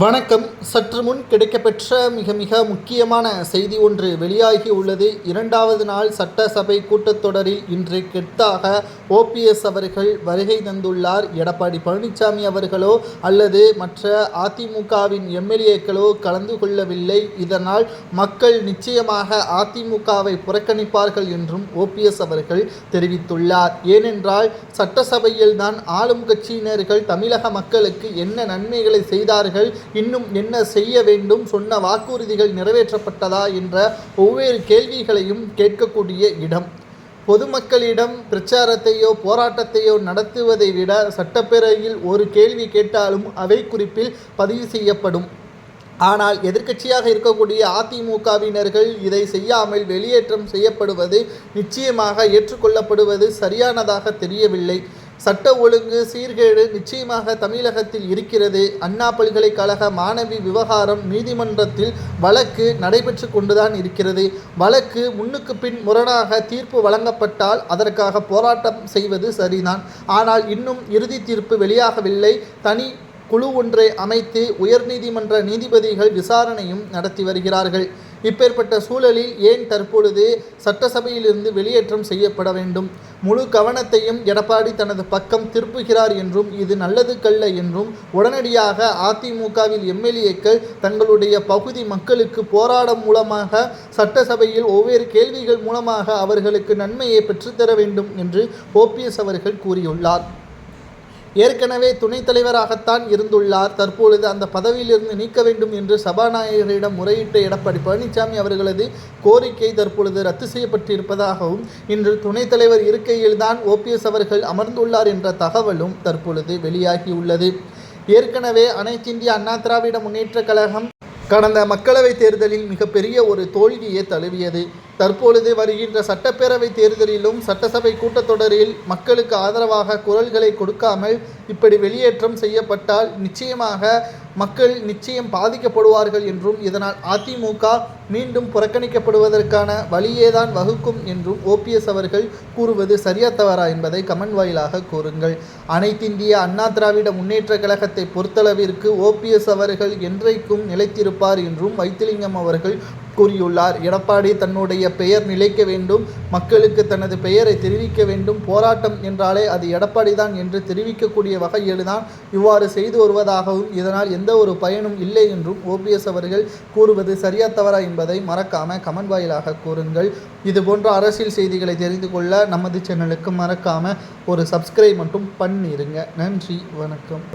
வணக்கம். சற்று முன் கிடைக்கப்பெற்ற மிக முக்கியமான செய்தி ஒன்று வெளியாகி உள்ளது. 2வது நாள் சட்டசபை கூட்டத்தொடரில் இன்று கெத்தாக ஓபிஎஸ் அவர்கள் வருகை தந்துள்ளார். எடப்பாடி பழனிசாமி அவர்களோ அல்லது மற்ற அதிமுகவின் எம்எல்ஏக்களோ கலந்து கொள்ளவில்லை. இதனால் மக்கள் நிச்சயமாக அதிமுகவை புறக்கணிப்பார்கள் என்றும் ஓபிஎஸ் அவர்கள் தெரிவித்துள்ளார். ஏனென்றால் சட்டசபையில் தான் ஆளும் கட்சியினர்கள் தமிழக மக்களுக்கு என்ன நன்மைகளை செய்தார்கள், இன்னும் என்ன செய்ய வேண்டும், சொன்ன வாக்குறுதிகள் நிறைவேற்றப்பட்டதா என்ற ஒவ்வொரு கேள்விகளையும் கேட்கக்கூடிய இடம். பொதுமக்களிடம் பிரச்சாரத்தையோ போராட்டத்தையோ நடத்துவதை விட சட்டப்பேரவையில் ஒரு கேள்வி கேட்டாலும் அவை குறிப்பில் பதிவு செய்யப்படும். ஆனால் எதிர்க்கட்சியாக இருக்கக்கூடிய அதிமுகவினர்கள் இதை செய்யாமல் வெளியேற்றம் செய்யப்படுவது நிச்சயமாக ஏற்றுக்கொள்ளப்படுவது சரியானதாக தெரியவில்லை. சட்ட ஒழுங்கு சீர்கேடு நிச்சயமாக தமிழகத்தில் இருக்கிறது. அண்ணா பல்கலைக்கழக மாணவி விவகாரம் நீதிமன்றத்தில் வழக்கு நடைபெற்று கொண்டுதான் இருக்கிறது. வழக்கு முன்னுக்கு பின் முரணாக தீர்ப்பு வழங்கப்பட்டால் அதற்காக போராட்டம் செய்வது சரிதான். ஆனால் இன்னும் இறுதி தீர்ப்பு வெளியாகவில்லை. தனி குழு ஒன்றை அமைத்து உயர்நீதிமன்ற நீதிபதிகள் விசாரணையும் நடத்தி வருகிறார்கள். இப்பேற்பட்ட சூழலில் ஏன் தற்பொழுது சட்டசபையிலிருந்து வெளியேற்றம் செய்யப்பட வேண்டும்? முழு கவனத்தையும் எடப்பாடி தனது பக்கம் திருப்புகிறார் என்றும் இது நல்லதுக்கல்ல என்றும் உடனடியாக அதிமுகவில் எம்எல்ஏக்கள் தங்களுடைய பகுதி மக்களுக்கு போராட்டம் மூலமாக சட்டசபையில் ஒவ்வொரு கேள்விகள் மூலமாக அவர்களுக்கு நன்மையை பெற்றுத்தர வேண்டும் என்று ஓபிஎஸ் அவர்கள் கூறியுள்ளார். ஏற்கனவே துணைத் தலைவராகத்தான் இருந்துள்ளார். தற்பொழுது அந்த பதவியிலிருந்து நீக்க வேண்டும் என்று சபாநாயகரிடம் முறையிட்ட எடப்பாடி பழனிசாமி அவர்களது கோரிக்கை தற்பொழுது ரத்து செய்யப்பட்டிருப்பதாகவும் இன்று துணைத் தலைவர் இருக்கையில்தான் ஓபிஎஸ் அவர்கள் அமர்ந்துள்ளார் என்ற தகவலும் தற்பொழுது வெளியாகியுள்ளது. ஏற்கனவே அனைத்திந்திய அண்ணா திராவிட முன்னேற்றக் கழகம் கடந்த மக்களவைத் தேர்தலில் மிகப்பெரிய ஒரு தோல்வியை தழுவியது. தற்பொழுது வருகின்ற சட்டப்பேரவை தேர்தலிலும் சட்டசபை கூட்டத்தொடரில் மக்களுக்கு ஆதரவாக குரல்களை கொடுக்காமல் இப்படி வெளியேற்றம் செய்யப்பட்டால் நிச்சயமாக மக்கள் நிச்சயம் பாதிக்கப்படுவார்கள் என்றும் இதனால் அதிமுக மீண்டும் புறக்கணிக்கப்படுவதற்கான வழியேதான் வகுக்கும் என்றும் ஓபிஎஸ் அவர்கள் கூறுவது சரியா தவறா என்பதை கமெண்ட் வாயிலாக கூறுங்கள். அனைத்திந்திய அண்ணா திராவிட முன்னேற்ற கழகத்தை பொறுத்தளவிற்கு ஓபிஎஸ் அவர்கள் என்றைக்கும் நிலைத்திருப்பார் என்றும் வைத்திலிங்கம் அவர்கள் கூறியுள்ளார். எடப்பாடி தன்னுடைய பெயர் நிலைக்க வேண்டும், மக்களுக்கு தனது பெயரை தெரிவிக்க வேண்டும், போராட்டம் என்றாலே அது எடப்பாடி தான் என்று தெரிவிக்கக்கூடிய வகையில்தான் இவ்வாறு செய்து வருவதாகவும் இதனால் எந்த ஒரு பயனும் இல்லை என்றும் ஓபிஎஸ் அவர்கள் கூறுவது சரியா தவறா என்பதை மறக்காம கமெண்ட் வாயிலாக கூறுங்கள். இதுபோன்ற அரசியல் செய்திகளை தெரிந்து கொள்ள நமது சேனலுக்கு மறக்காம ஒரு சப்ஸ்கிரைப் மட்டும் பண்ணிருங்க. நன்றி, வணக்கம்.